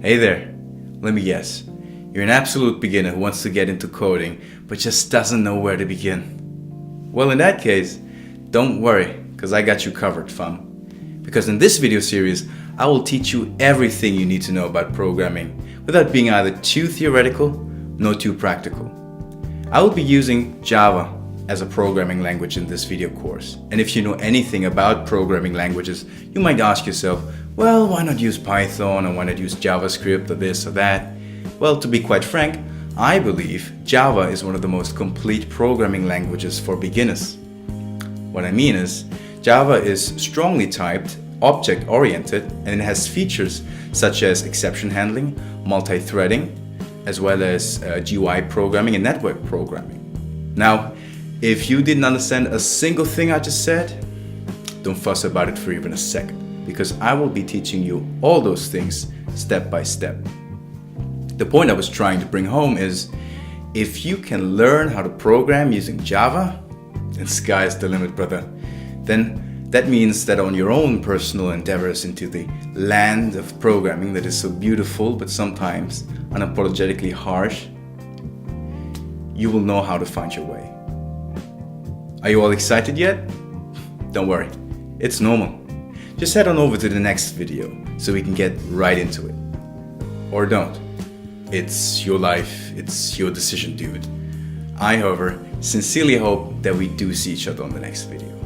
Hey there, let me guess. You're an absolute beginner who wants to get into coding but just doesn't know where to begin. Well, in that case, don't worry, because I got you covered, fam. Because in this video series, I will teach you everything you need to know about programming without being either too theoretical nor too practical. I will be using Java as a programming language in this video course. And if you know anything about programming languages, you might ask yourself, well, why not use Python, or why not use JavaScript, or this or that? Well, to be quite frank, I believe Java is one of the most complete programming languages for beginners. What I mean is, Java is strongly typed, object-oriented, and it has features such as exception handling, multi-threading, as well as GUI programming and network programming. Now, if you didn't understand a single thing I just said, don't fuss about it for even a second, because I will be teaching you all those things step by step. The point I was trying to bring home is, if you can learn how to program using Java, then sky's the limit, brother. Then that means that on your own personal endeavors into the land of programming that is so beautiful but sometimes unapologetically harsh, you will know how to find your way. Are you all excited yet? Don't worry, it's normal. Just head on over to the next video so we can get right into it. Or don't. It's your life, it's your decision, dude. I, however, sincerely hope that we do see each other on the next video.